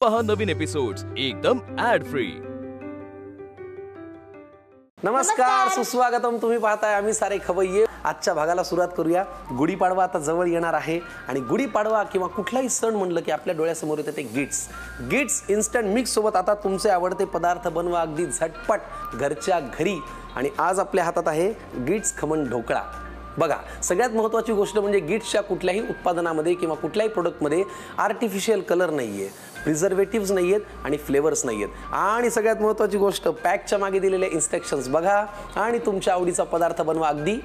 पहा नवीन एपिसोड्स एकदम add free. नमस्कार, सुस्वागतम। तुम्ही पाहताय आम्ही सारे खवय्ये। आजच्या भागाला सुरुवात करूया। गुढीपाडवा आता जवळ येणार आहे आणि गुढीपाडवा किंवा कुठलाही सण म्हणलं की आपल्या डोळ्यासमोर येते ते गिट्स इन्स्टंट मिक्स सोबत आता तुमचे आवडते पदार्थ बनवा अगदी झटपट घरच्या घरी। आणि आज आपल्या हातात आहे गिट्स खमण ढोकळा। बघा, सगळ्यात महत्त्वाची गोष्ट म्हणजे गिट्सच्या कुठल्याही उत्पादनामध्ये किंवा कुठल्याही प्रोडक्टमध्ये आर्टिफिशियल कलर नाहीये, प्रिझर्वेटिव्स नाहीयेत आणि फ्लेवर्स नाहीयेत। आणि सगळ्यात महत्त्वाची गोष्ट, पॅकच्या मागे दिलेले इन्स्ट्रक्शन्स बघा आणि तुमच्या आवडीचा पदार्थ बनवा अगदी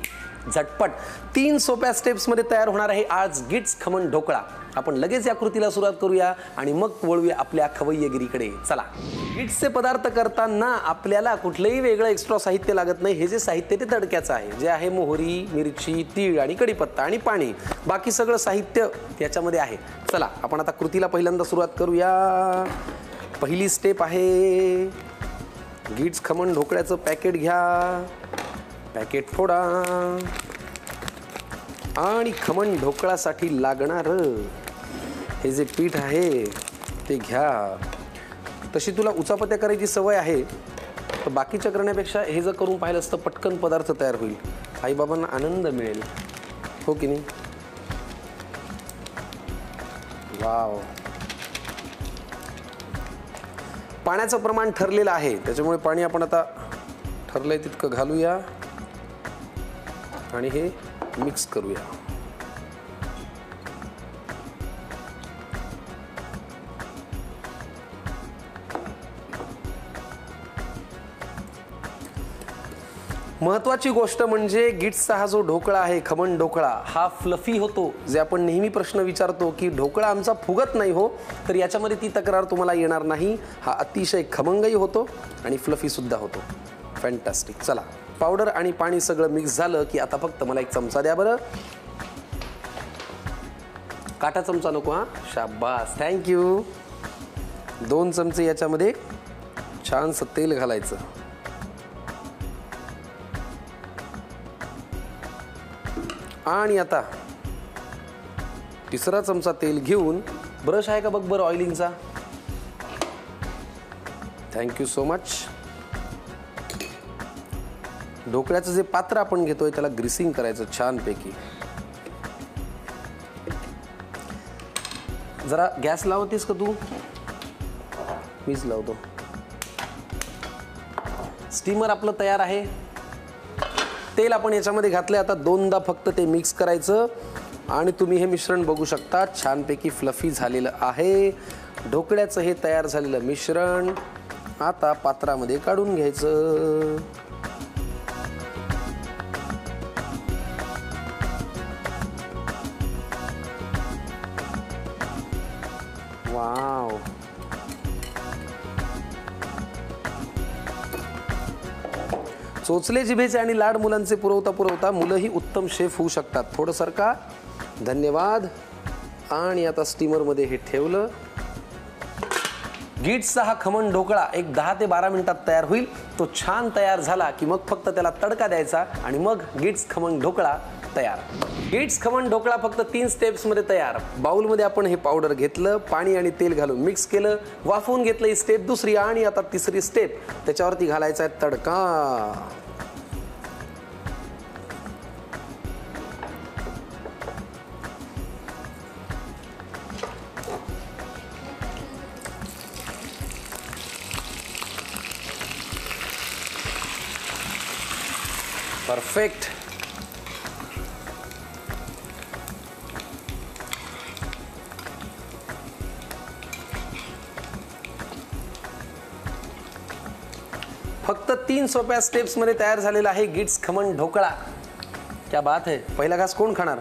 झटपट। 3 सोप्या स्टेप्समध्ये तयार होणार आहे आज गिट्स खमण ढोकळा। आपण लगेच या कृतीला सुरुवात करूया आणि मग वळूया आपल्या खवय्यगिरीकडे। चला, गिट्सचे पदार्थ करताना आपल्याला कुठलेही वेगळं एक्स्ट्रा साहित्य लागत नाही। हे जे साहित्य ते तडक्याचं आहे, जे आहे मोहरी, मिरची, तीळ आणि कढीपत्ता आणि पाणी। बाकी सगळं साहित्य याच्यामध्ये आहे। चला, आपण आता कृतीला पहिल्यांदा सुरुवात करूया। पहिली स्टेप आहे गिट्स खमण ढोकळ्याचं पॅकेट घ्या, पॅकेट फोडा आणि खमण ढोकळ्यासाठी लागणार हे जे पीठ आहे ते घ्या। तशी तुला उचापत्या करायची सवय आहे, तर बाकीच्या करण्यापेक्षा हे जर करून पाहिलं असतं पटकन पदार्थ तयार होईल, आईबाबांना आनंद मिळेल, हो की नाही? वाव, पाण्याचं प्रमाण ठरलेलं आहे, त्याच्यामुळे पाणी आपण आता ठरलंय तितकं घालूया आणि हे मिक्स करूया। महत्त्वाची गोष्ट म्हणजे गिट्सचा हा जो ढोकळा आहे, खमण ढोकळा, हा फ्लफी होतो। जे आपण नेहमी प्रश्न विचारतो की ढोकळा आमचा फुगत नाही हो, तर याच्यामध्ये ती तक्रार तुम्हाला येणार नाही। हा अतिशय खमंगही होतो आणि फ्लफी सुद्धा होतो। फॅन्टास्टिक। चला, पावडर आणि पाणी सगळं मिक्स झालं की आता फक्त मला एक चमचा द्या बरं। काटा चमचा नको हा, शाबास, थँक्यू। 2 चमचे याच्यामध्ये छानसं तेल घालायचं आणि आता तिसरा चमचा तेल घेऊन, ब्रश आहे का बघ बरं ऑइलिंगचा, थँक्यू सो मच। ढोकळ्याचं जे पात्र आपण घेतोय त्याला ग्रीसिंग करायचं छानपैकी। जरा गॅस लावतेस का तू? मीच लावतो। स्टीमर आपलं तयार आहे। तेल आपण याच्यामध्ये घातले, आता 2दा फक्त ते मिक्स करायचं आणि तुम्ही हे मिश्रण बघू शकता, छानपैकी फ्लफी झालेलं आहे ढोकळ्याचं हे तयार झालेलं मिश्रण। आता पात्रामध्ये काढून घ्यायचं। वाव, चोचले जिभेचे आणि लाड मुलांचे पुरवता मुलंही उत्तम शेफ होऊ शकतात। थोडं सरका, धन्यवाद। आणि आता स्टीमरमध्ये हे ठेवलं। गिट्सचा हा खमण ढोकळा एक 10 ते 12 मिनिटात तयार होईल। तो छान तयार झाला की मग फक्त त्याला तडका द्यायचा आणि मग गिट्स खमण ढोकळा तयार। गिट्स खमण ढोकळा फक्त 3 स्टेप्समध्ये तयार। बाउलमध्ये आपण हे पावडर घेतलं, पाणी आणि तेल घालून मिक्स केलं, वाफवून घेतलं। ही स्टेप दुसरी आणि आता तिसरी स्टेप, त्याच्यावरती घालायचा आहे तडका। परफेक्ट। फक्त 3 सोप्या स्टेप्स मध्ये तयार झालेला आहे गिट्स खमण ढोकळा। क्या बात है। पहिला घास कोण खाणार?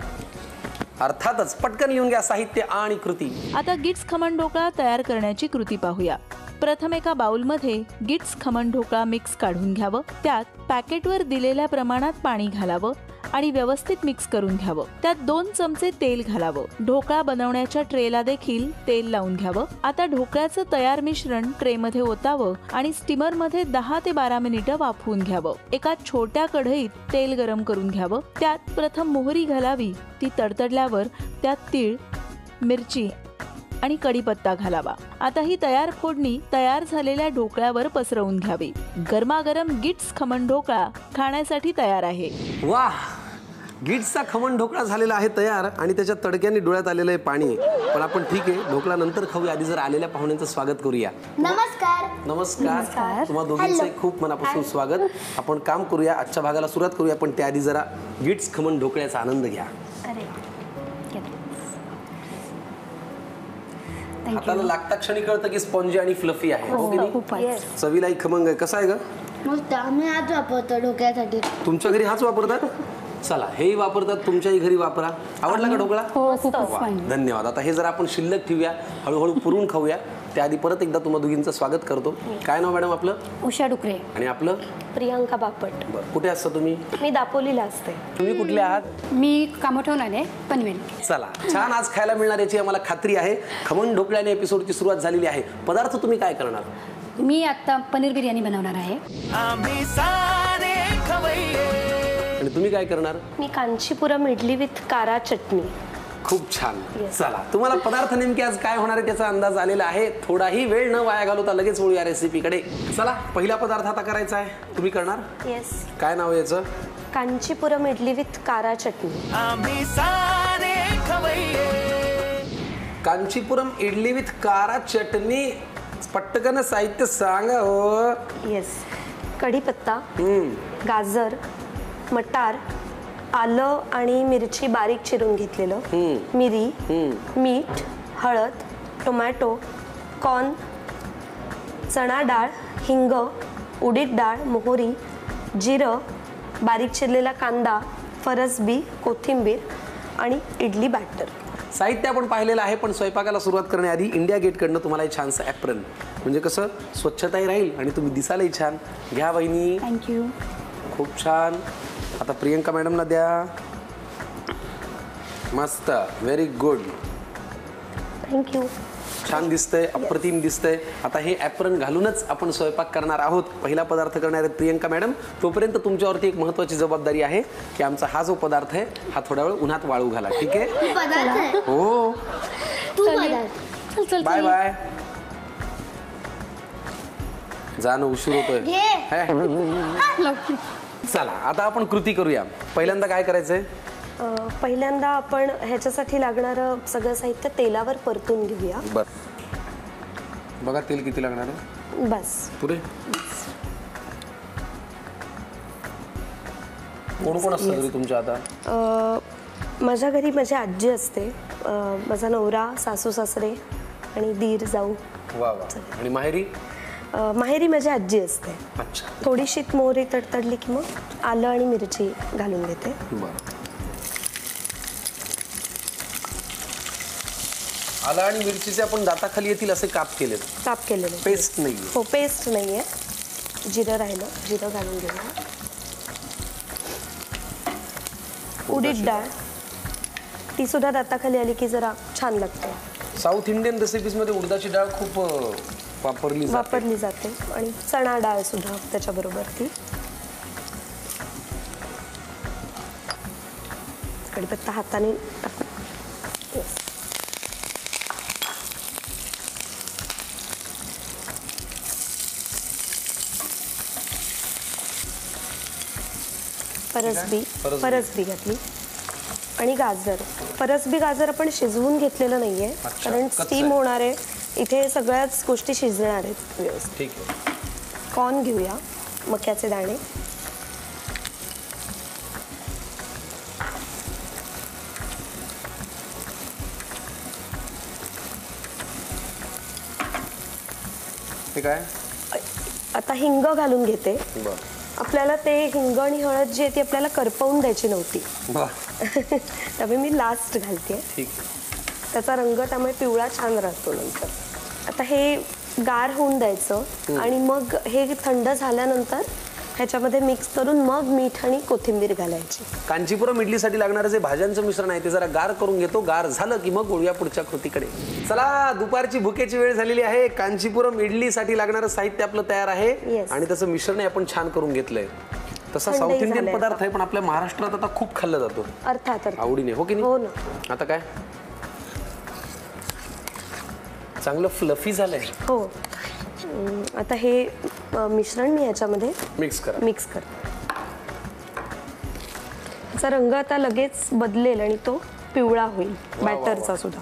अर्थातच। पटकन येऊन घ्या साहित्य आणि कृती। आता गिट्स खमण ढोकळा तयार करण्याची कृती पाहूया। प्रथम एका बाउलमध्ये गिट्स खमण ढोकळा मिक्स काढून घ्यावं। त्यात पॅकेटवर दिलेल्या प्रमाणात पाणी घालावं आणि व्यवस्थित मिक्स करून घ्यावं। त्यात 2 चमचे तेल घालावं। ढोकळा बनवण्याच्या ट्रेला देखील तेल लावून घ्यावं। आता ढोकळ्याचं तयार मिश्रण ट्रेमध्ये ओतावं आणि स्टीमरमध्ये 10 ते 12 मिनिटं वाफवून घ्यावं। एका छोट्या कढईत तेल गरम करून घ्यावं। त्यात प्रथम मोहरी घालावी। ती तडतडल्यावर त्यात तीळ, मिरची आणि कढीपत्ता घालावा. आता ही तयार फोडणी तयार झालेल्या ढोकळ्यावर पसरवून घ्यावी. गरमागरम गिट्स खमण ढोकळा खाण्यासाठी तयार आहे. वाह, गिट्सचा खमण ढोकळा झालेला आहे तयार आणि त्याच्या तडक्याने डोळ्यात आलेलं आहे पाणी. पण आपण ठीक आहे, ढोकळा नंतर खाऊया. आधी जर आलेल्या पाहुण्यांचं स्वागत करूया. नमस्कार. नमस्कार. तुम्हा दोघींचं खूप मनापासून स्वागत. आपण काम करूया, आजच्या भागाला सुरुवात करूया, पण त्याआधी जरा गिट्स खमण ढोकळ्याचा आनंद घ्या. हाताला लागता क्षणी कळतं की स्पॉन्जी आणि फ्लफी आहे, हो की नाही? चवीलाही खमंग आहे. कसा आहे ग? मस्त. आम्ही हाच वापरतो डोक्यासाठी. तुमच्या घरी हाच वापरतात? चला, हेही वापरतात, तुमच्याही घरी वापरा. आवडला का ढोकळा? वा, धन्यवाद. आता हे जर आपण शिल्लक ठेवूया, हळूहळू पुरून खाऊया. त्याआधी परत एकदा तुम्हा दोघींचं स्वागत करतो. काय नाव मॅडम आपलं? उषा डुकरे. आणि आपलं? प्रियांका बापट. बरं, कुठे असता तुम्ही? मी दापोलीला असते. तुम्ही कुठले आहात? मी कामठवून आले, पनवेल. चला, छान आज खायला मिळणार याची आम्हाला खात्री आहे. खमण ढोकळ्याने एपिसोडची सुरुवात झालेली आहे. पदार्थ तुम्ही काय करणार? मी आता पनीर बिर्याणी बनवणार आहे. आणि तुम्ही काय करणार? मी कांचीपुरम इडली विथ कारा चटणी. खूप छान. चला, तुम्हाला पदार्थ नेमके आज काय होणार आहे त्याचा अंदाज आलेला आहे. थोडाही वेळ न वाया घालवता लगेच वळूया रेसिपीकडे. चला, पहिला पदार्थ आता करायचा आहे. तुम्ही करणार? येस. काय नाव आहे याचं? कांचीपुरम इडली विथ कारा चटणी. कांचीपुरम इडली विथ कारा चटणी. पटकन साहित्य सांगा हो. येस. कढीपत्ता, गाजर, मटार, आलं आणि मिरची बारीक चिरून घेतलेलं, मिरी, मीठ, हळद, टोमॅटो, कॉर्न, चणा डाळ, हिंग, उडीद डाळ, मोहरी, जिरं, बारीक चिरलेला कांदा, फरसबी, कोथिंबीर आणि इडली बॅटर. साहित्य आपण पाहिलेलं आहे, पण स्वयंपाकाला सुरुवात करण्याआधी इंडिया गेटकडनं तुम्हाला एक छानसं ॲप्रन, म्हणजे कसं स्वच्छताही राहील आणि तुम्ही दिसायलाही छान. घ्या वहिनी. थँक्यू. खूप छान. आता प्रियंका मॅडमला द्या. मस्त, व्हेरी गुड. थँक्यू. छान दिसतंय, अप्रतिम दिसतंय. आता हे ॲप्रन घालूनच आपण स्वयंपाक करणार आहोत. पहिला पदार्थ करणार आहेत प्रियंका मॅडम. तोपर्यंत तुमच्यावरती एक महत्त्वाची जबाबदारी आहे की आमचा हा जो पदार्थ आहे हा थोडा वेळ उन्हात वाळू घाला. ठीक आहे? पदार्थ आहे. हो. तू पदार्थ. चल बाय बाय. जाणं उशीर होतोय. चला, आता आपण कृती करूया. पहिल्यांदा काय करायचंय? पहिल्यांदा आपण ह्याच्यासाठी लागणारं सगळं साहित्य तेलावर परतून घेऊया. बर, बघा तेल किती लागणार आहे. बस पुरे. कोण कोण असतं घरी तुमच्या आता? माझ्या घरी माझी आजी असते, माझा नवरा, सासू सासरे आणि दीर जाऊ. वा वा. आणि माहेरी? माहेरी माझी आजी असते. अच्छा. थोडीशी मोहरी तडतडली की मग आलं आणि मिरची घालून देते. बरं. आलं आणि मिरचीचे आपण दाताखाली येतील असे काप केलेत. काप केलेले. पेस्ट नाही? हो, पेस्ट नाहीये. जिरं राहिलं, जिरं घालून घेऊया. उडीद डाळ, ती सुद्धा दाताखाली आली की जरा छान लागते. साऊथ इंडियन रेसिपीज मध्ये उडदाची डाळ खूप वापरली जाते आणि चणा डाळ सुद्धा त्याच्याबरोबर. ती कढीपत्ता हाताने फरसबी घातली आणि गाजर. फरसबी गाजर आपण शिजवून घेतलेलं नाहीये, कारण स्टीम होणार आहे इथे, सगळ्याच गोष्टी शिजणार आहेत व्यवस्थित. ठीक आहे. कॉर्न घेऊया, मक्याचे दाणे. हे काय? आता हिंग घालून घेते. बरं. आपल्याला ते हिंग आणि हळद जी आहे ती आपल्याला करपवून द्यायची नव्हती, त्यामुळे मी लास्ट घालते. ठीक. त्याचा रंग त्यामुळे पिवळा छान राहतो नंतर. आता हे गार होऊन द्यायचं आणि मग हे थंड झाल्यानंतर ह्याच्यामध्ये मिक्स करून मग मीठ आणि कोथिंबीर घालायची. कांचीपुरम इडलीसाठी लागणारं जे भाज्यांचं मिश्रण आहे ते जरा गार करून घेतो. गार झालं की मग वळूया पुढच्या कृतीकडे. चला, दुपारची भुकेची वेळ झालेली आहे. कांचीपुरम इडलीसाठी लागणारं साहित्य आपलं तयार आहे आणि त्याचं मिश्रण आपण छान करून घेतलंय. तसा साऊथ इंडियन पदार्थ आहे, पण आपल्या महाराष्ट्रात आता खूप खाल्ला जातो. अर्थात आवडीने, हो की नाही? हो ना. आता काय? चांगलं फ्लफी झालंय. हो. आता हे मिश्रण मी याच्यामध्ये मिक्स करा. मिक्स कर. त्याचा रंग आता लगेच बदलेल आणि तो पिवळा होईल बॅटरचा सुद्धा.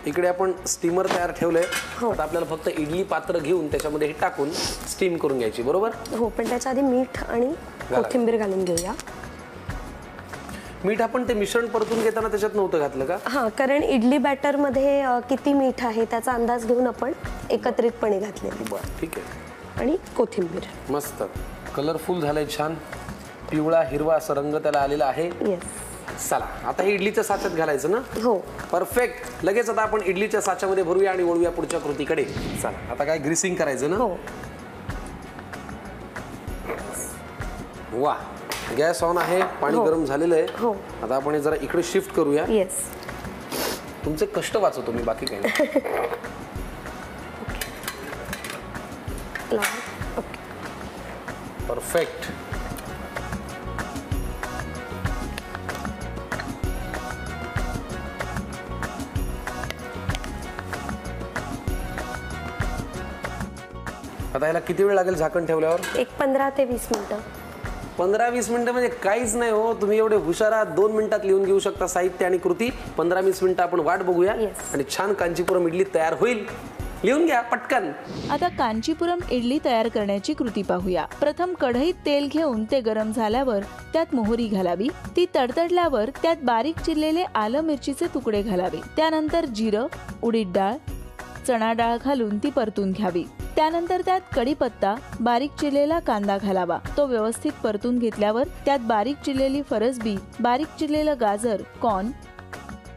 इकडे आपण स्टीमर तयार ठेवलंय. हो. आता आपल्याला फक्त इडली पात्र घेऊन त्याच्यामध्ये हे टाकून स्टीम करून घ्यायची, बरोबर? हो, पण त्याच्या आधी मीठ आणि कोथिंबीर घालून घेऊया. मीठ आपण ते मिश्रण परतून घेताना त्याच्यात नव्हतं घातलं का? हां, कारण इडली बॅटरमध्ये किती मीठ आहे त्याचा अंदाज घेऊन आपण एकत्रितपणे घातले. बरं, ठीक आहे. आणि कोथिंबीर. मस्त कलरफुल झालंय, छान पिवळा हिरवा असा रंग त्याला आलेला आहे. येस. चला आता हे इडलीच्या साच्यात घालायचं ना? हो. परफेक्ट. लगेच आता आपण इडलीच्या साच्यामध्ये भरूया आणि वळूया पुढच्या कृतीकडे. चला आता काय ग्रीसिंग करायचं ना? हो. वा, गॅस ऑन आहे, पाणी गरम झालेलं आहे. हो. आता आपण हे जरा इकडे शिफ्ट करूया. येस. तुमचे कष्ट वाचवतो मी, बाकी काही नाही. परफेक्ट. आता याला किती वेळ लागेल झाकण ठेवल्यावर? एक 15 ते 20 मिनिटं. 15-20 मिनिटं म्हणजे काहीच नाही हो. तुम्ही एवढे हुशार आहात, 2 मिनिटात लिहून घेऊ शकता साहित्य आणि कृती. 15-20 मिनिटं आपण वाट बघूया आणि छान कांचीपुरम इडली तयार होईल. लिहून घ्या पटकन. आता कांचीपुरम इडली तयार करण्याची कृती पाहूया. प्रथम कढईत तेल घेऊन ते गरम झाल्यावर त्यात मोहरी घालावी. ती तडतडल्यावर त्यात बारीक चिरलेले आलं मिरचीचे तुकडे घालावे. त्यानंतर जिरं, उडीद डाळ, चणा डाळ घालून ती परतून घ्यावी. त्यानंतर त्यात कढीपत्ता, बारीक चिरलेला कांदा घालावा. तो व्यवस्थित परतून घेतल्यावर त्यात बारीक चिरलेली फरसबी, बारीक चिरलेलं गाजर, कॉर्न,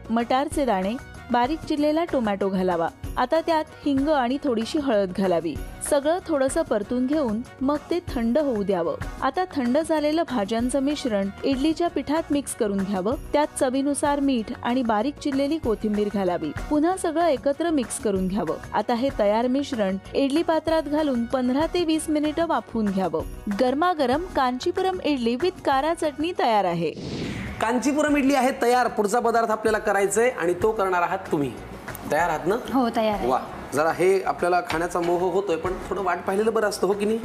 मटारचे दाणे, बारीक चिरलेला टोमॅटो घालावा. आता त्यात हिंग आणि थोडीशी हळद घालावी. सगळं थोडंसं परतून घेऊन मग ते थंड होऊ द्यावं. आता थंड झालेलं भाज्यांचं मिश्रण इडलीच्या पिठात मिक्स करून घ्यावं. त्यात चवीनुसार मीठ आणि बारीक चिरलेली कोथिंबीर घालावी. पुन्हा सगळं एकत्र मिक्स करून घ्यावं. आता हे तयार मिश्रण इडली पात्रात घालून 15 ते 20 मिनिटं वाफवून घ्यावं. गरमागरम कांचीपुरम इडली विथ कारा चटणी तयार आहे. कांचीपुरम इडली आहे तयार. पुढचा पदार्थ आपल्याला करायचा आहे आणि तो करणार आहात तुम्ही. तयार आहात ना? हो, तयार आहे. वा, जरा हे आपल्याला खाण्याचा मोह होतोय, पण थोडं वाट पाहिलेलं बरं असतं, हो की नाही?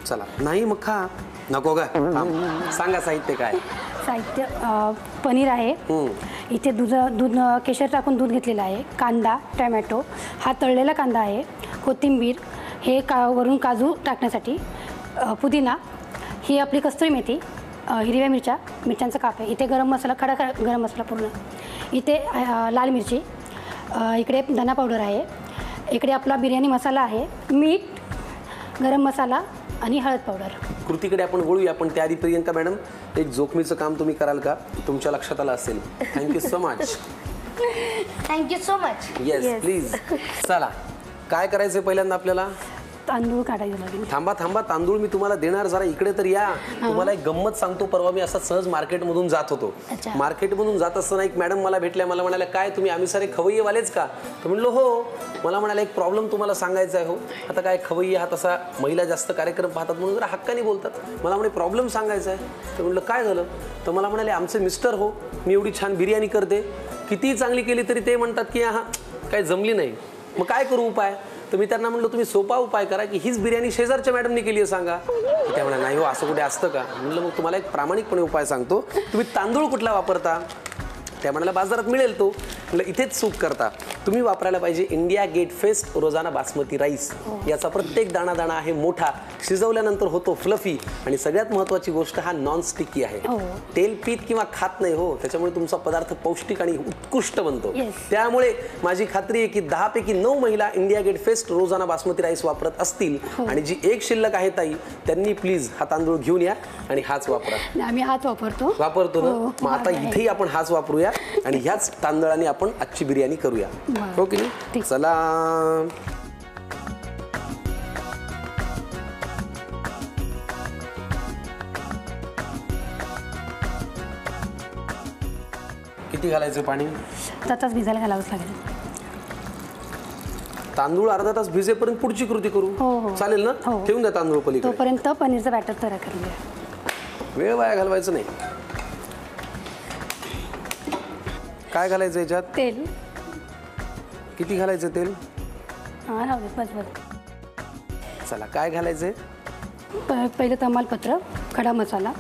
चला. नाही मग खा. नको का? सांगा साहित्य काय? साहित्य पनीर आहे. इथे दूध केशर टाकून दूध घेतलेलं आहे. कांदा, टोमॅटो, हा तळलेला कांदा आहे. कोथिंबीर, हे वरून काजू टाकण्यासाठी. पुदिना, ही आपली कस्तुरी मेथी, हिरव्या मिरच्यांचा काप आहे. इथे गरम मसाला, खडा गरम मसाला पूर्ण. इथे लाल मिरची, इकडे धना पावडर आहे. इकडे आपला बिर्याणी मसाला आहे. मीठ, गरम मसाला आणि हळद पावडर. कृतीकडे आपण वळूया, पण त्याआधी प्रियंका मॅडम एक जोखमीचं काम तुम्ही कराल का? तुमच्या लक्षात आलं असेल. Thank you so much. Thank you so much. Yes please. चला, काय करायचंय पहिल्यांदा आपल्याला? तांदूळ काढायला लागेल. थांबा थांबा, तांदूळ मी तुम्हाला देणार. जरा इकडे तर या. तुम्हाला एक गंमत सांगतो. परवा मी असा सहज मार्केटमधून जात होतो. मार्केटमधून जात असताना एक मॅडम मला भेटल्या. मला म्हणाल्या, काय तुम्ही आम्ही सारे खवय्येवालेच का? तर म्हणलो हो. मला म्हणाले, एक प्रॉब्लेम तुम्हाला सांगायचा आहे. हो, आता काय खवय्ये हा तसा महिला जास्त कार्यक्रम पाहतात म्हणून जरा हक्काने बोलतात. मला म्हणे प्रॉब्लेम सांगायचा आहे. तर म्हणलं काय झालं? तर मला म्हणाले, आमचे मिस्टर हो, मी एवढी छान बिर्याणी करते, कितीही चांगली केली तरी ते म्हणतात की हा काय जमली नाही. मग काय करू उपाय? तर मी त्यांना म्हणलं, तुम्ही सोपा उपाय करा की हीच बिर्याणी शेजारच्या मॅडमने केली आहे सांगा. त्या म्हणा, नाही हो, असं कुठे असतं का? म्हणलं, मग तुम्हाला एक प्रामाणिकपणे उपाय सांगतो. तुम्ही तांदूळ कुठला वापरता? त्या म्हणाला, बाजारात मिळेल तो. म्हणलं, इथेच चूक करता. तुम्ही वापरायला पाहिजे इंडिया गेट फेस्ट रोजाना बासमती राईस. याचा प्रत्येक दाणा दाणा आहे मोठा, शिजवल्यानंतर होतो फ्लफी, आणि सगळ्यात महत्त्वाची गोष्ट, हा नॉन स्टिकी आहे. तेल पीत किंवा खात नाही हो, त्याच्यामुळे तुमचा पदार्थ पौष्टिक आणि उत्कृष्ट बनतो. त्यामुळे माझी खात्री आहे की 10 पैकी 9 महिला इंडिया गेट फेस्ट रोजाना बासमती राईस वापरत असतील. आणि जी एक शिल्लक आहे ताई, त्यांनी प्लीज हा तांदूळ घेऊन या आणि हाच वापरा. आम्ही हाच वापरतो ना? मग आता इथेही आपण हाच वापरूया आणि ह्याच तांदळाने आपण आजची बिर्याणी करूया. हो की नाही? चला. किती घालायचं पाणी? तास भिजायला घालावंच लागेल. तांदूळ अर्धा तास भिजेपर्यंत पुढची कृती करू. चालेल ना? ठेवून द्या तांदूळ पलीकडे. तोपर्यंत पनीरचं बॅटर तयार करूया. वेळ वाया घालवायचं नाही. काय घालायचं याच्यात? तेल. किती घालायचं तेल? हां राहू दे, बस बस. चला, काय घालायचंय? पहिलं तमालपत्र, खडा मसाला,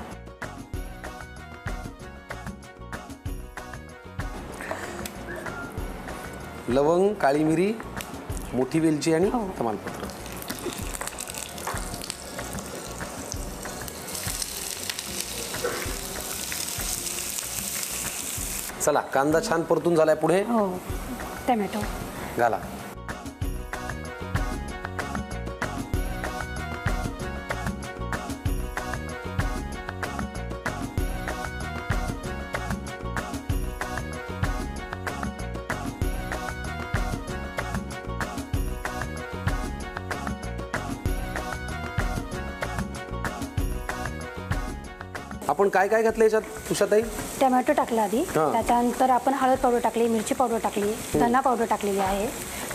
लवंग, काळी मिरी, मोठी वेलची आणि तमालपत्र. चला, कांदा छान परतून झालाय. पुढे हो टमॅटो, घाला. आपण काय काय घातलं याच्यात उषाताई? टमॅटो टाकला आधी, हां. त्याच्यानंतर आपण हळद पावडर टाकली, मिरची पावडर टाकली, धना पावडर टाकलेली आहे,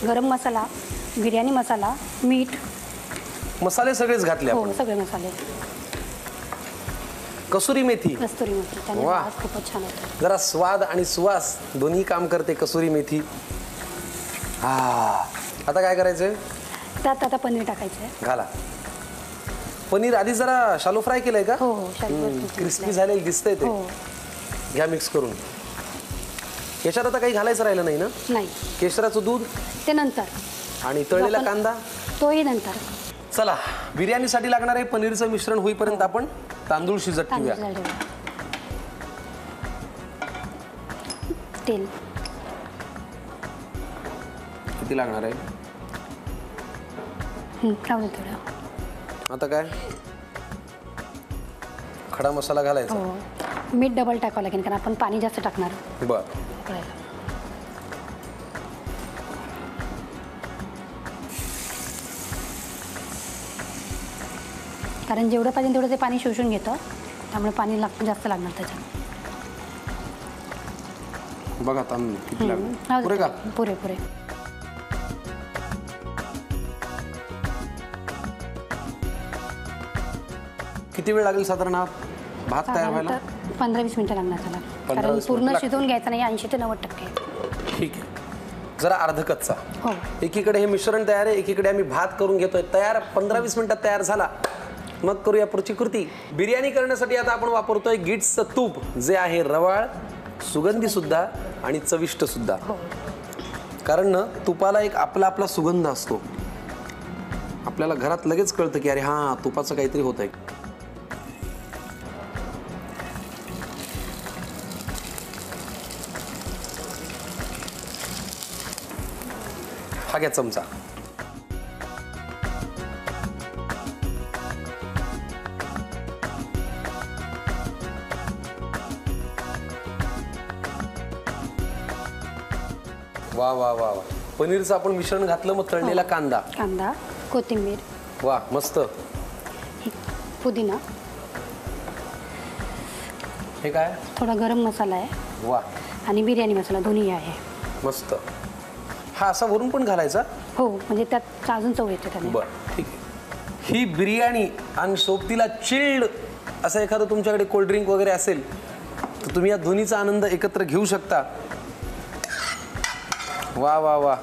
गरम मसाला, बिर्याणी मसाला, मीठ, मसाले सगळेच घातले हो आपण. सगळे मसाले, कसुरी मेथी, कस्तुरी मेथी, त्याने वाह. वास खूपच छान होतो. जरा स्वाद आणि सुवास दोन्ही काम करते कसुरी मेथी. हा, आता काय करायचंय? त्यात आता पनीर टाकायचं आहे. घाला. पनीर आधी जरा शालो फ्राय केलंय का? हो शालू क्रिस्पी झालेलं दिसतंय ते. हो घ्या मिक्स करून. याच्यात आता काही घालायचं राहिलं नाही ना? नाही, केशराचं दूध ते नंतर, आणि तळलेला आपण- कांदा. तोही नंतर. चला, बिर्याणीसाठी लागणारे पनीरचं मिश्रण होईपर्यंत आपण तांदूळ शिजत ठेवूया. तांदूळ टाकूया. तेल किती लागणार आहे? राहू दे थोडं. आता काय? खडा मसाला घालायचा. हो मीठ डबल टाकावं लागेल कारण आपण पाणी जास्त टाकणार. बर. उकळायला. कारण जेवढं पाहिजे तेवढं ते पाणी शोषून घेतं, त्यामुळे पाणी जास्त लागणार त्याच्यात. बघा तांदूळ किती राहू लागणार. दे. पुरे का? पुरे पुरे. किती वेळ लागेल साधारण हा भात तयार व्हायला? 15-20 मिनिटं लागणार त्याला, 15-20 कारण पूर्ण मिनिटं शिजवून घ्यायचं नाही, 80 ते 90%. ठीक आहे. जरा अर्ध कच्चा. हो एकीकडे हे मिश्रण तयार आहे, एकीकडे आम्ही भात करून घेतोय तयार. 15-20 मिनिटात तयार झाला. मग करूया पुढची कृती. बिर्याणी करण्यासाठी आता आपण वापरतोय गिट्सचं तूप, जे आहे रवाळ, सुगंधी सुद्धा आणि चविष्ट सुद्धा. कारण ना तुपाला एक आपला आपला सुगंध असतो. आपल्याला घरात लगेच कळतं की अरे हा तुपाचं काहीतरी होत आहे. हा घ्या चमचा. वा वा वा वा. पनीरचं आपण मिश्रण घातलं, मग तळलेला कांदा, कांदा, कोथिंबीर, वा मस्त. पुदिना, हे काय? थोडा गरम मसाला आहे वा आणि बिर्याणी मसाला दोन्ही आहे. मस्त. हा असा वरून पण घालायचा? हो म्हणजे त्यात अजून चव येते त्याने. बर ठीक आहे. ही बिर्याणी आणि सोबतीला चिल्ड असं एखादं तुमच्याकडे कोल्ड्रिंक वगैरे असेल तर तुम्ही या दोन्हीचा आनंद एकत्र घेऊ शकता. वा वा वा.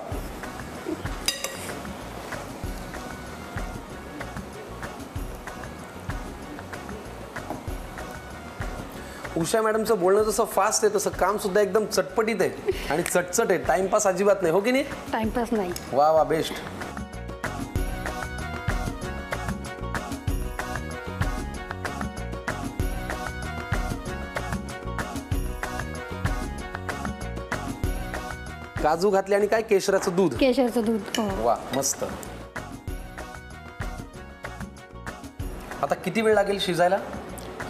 उषा मॅडमचं बोलणं जसं फास्ट आहे तसं काम सुद्धा एकदम चटपटीत आहे आणि चटचट आहे. टाइमपास अजिबात नाही, हो की नाही? टाइमपास नाही. वा वा बेस्ट. काजू घातले आणि काय केशराचं दूध. केशरचं दूध. हो वा मस्त. आता किती वेळ लागेल शिजायला?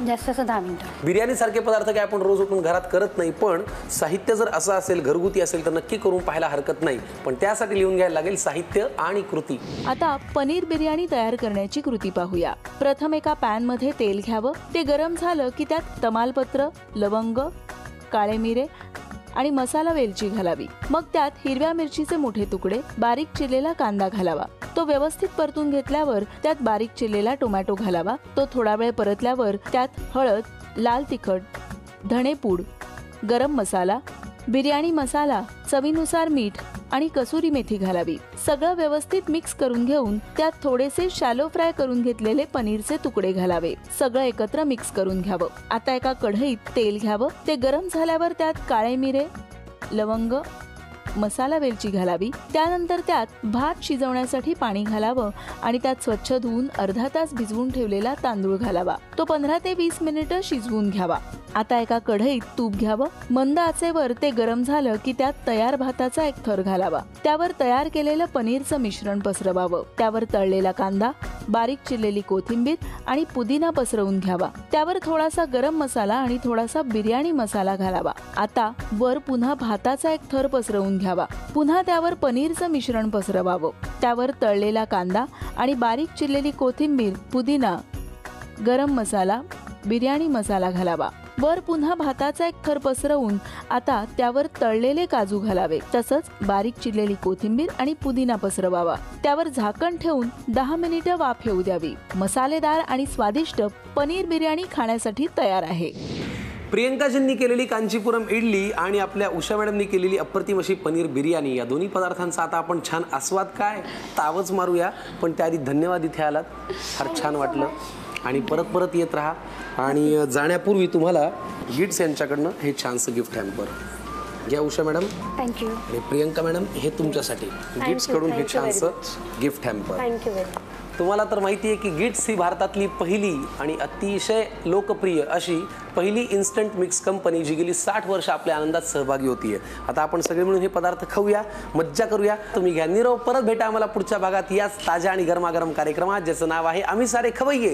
जास्त असं 10 मिनिटं. बिर्याणी सारखे पदार्थ काय आपण रोज उठून घरात करत नाही, पण साहित्य जर असं असेल, घरगुती असेल तर नक्की करून पाहायला हरकत नाही. पण त्यासाठी लिहून घ्यायला लागेल साहित्य आणि कृती. आता पनीर बिर्याणी तयार करण्याची कृती पाहूया. प्रथम एका पॅन मध्ये तेल घ्यावं. ते गरम झालं की त्यात तमालपत्र, लवंग, काळे मिरे आणि मसाला वेलची घालावी. मग त्यात हिरव्या मिरचीचे मोठे तुकडे, बारीक चिरलेला कांदा घालावा. तो व्यवस्थित परतून घेतल्यावर त्यात बारीक चिरलेला टोमॅटो घालावा. तो थोडा वेळ परतल्यावर त्यात हळद, लाल तिखट, धणेपूड, गरम मसाला, बिर्याणी मसाला, चवीनुसार मीठ आणि कसुरी मेथी घालावी. सगळं व्यवस्थित मिक्स करून घेऊन त्यात थोडेसे शॅलो फ्राय करून घेतलेले पनीरचे तुकडे घालावे. सगळं एकत्र मिक्स करून घ्यावं. आता एका कढईत तेल घ्यावं. ते गरम झाल्यावर त्यात काळे मिरे, लवंग, मसाला वेलची घालावी. त्यानंतर त्यात भात शिजवण्यासाठी पाणी घालावं आणि त्यात स्वच्छ धुवून अर्धा तास भिजवून ठेवलेला तांदूळ घालावा. तो 15 ते 20 मिनिटं शिजवून घ्यावा. आता एका कढईत तूप घ्यावं. मंद आचेवर ते गरम झालं की त्यात तयार भाताचा एक थर घालावा. त्यावर तयार केलेलं पनीरचं मिश्रण पसरवावं. त्यावर तळलेला कांदा, बारीक चिरलेली कोथिंबीर आणि पुदिना पसरवून घ्यावा. त्यावर थोडासा गरम मसाला आणि थोडासा बिर्याणी मसाला घालावा. आता वर पुन्हा भाताचा एक थर पसरवून घ्यावा. पुन्हा त्यावर पनीरचं मिश्रण पसरवावं. त्यावर तळलेला कांदा आणि बारीक चिरलेली कोथिंबीर, पुदिना, गरम मसाला, बिर्याणी मसाला घालावा. वर पुन्हा भाताचा एक थर पसरवून आता त्यावर तळलेले काजू घालावे. तसंच बारीक चिरलेली कोथिंबीर आणि पुदिना पसरवावा. त्यावर झाकण ठेवून 10 मिनिटं वाफ येऊ द्यावी. मसालेदार आणि स्वादिष्ट पनीर बिर्याणी खाण्यासाठी तयार आहे. प्रियंकाजींनी केलेली कांचीपुरम इडली आणि आपल्या उषा मॅडमनी केलेली अप्रतिम अशी पनीर बिर्याणी, या दोन्ही पदार्थांचा आता आपण छान आस्वाद काय तावच मारूया. पण त्याआधी धन्यवाद, इथे आलात, फार छान वाटलं आणि परत परत येत राहा. आणि जाण्यापूर्वी तुम्हाला गिट्स यांच्याकडनं हे छानसं गिफ्ट हॅम्पर घ्या उषा मॅडम. थँक्यू. आणि प्रियंका मॅडम, हे तुमच्यासाठी गिट्स कडून हे छानसं गिफ्ट हॅम्पर. Thank you very. तुम्हाला तर माहिती आहे की गिट्स ही भारतातली पहिली आणि अतिशय लोकप्रिय अशी पहिली इन्स्टंट मिक्स कंपनी जी गेली 60 वर्ष आपल्या आनंदात सहभागी होतीये. आता आपण सगळे मिळून हे पदार्थ खाऊया, मज्जा करूया. तुम्ही घ्या निरोप. परत भेटा आम्हाला पुढच्या भागात याच ताज्या आणि गरमागरम कार्यक्रमात, ज्याचं नाव आहे आम्ही सारे खवय्ये.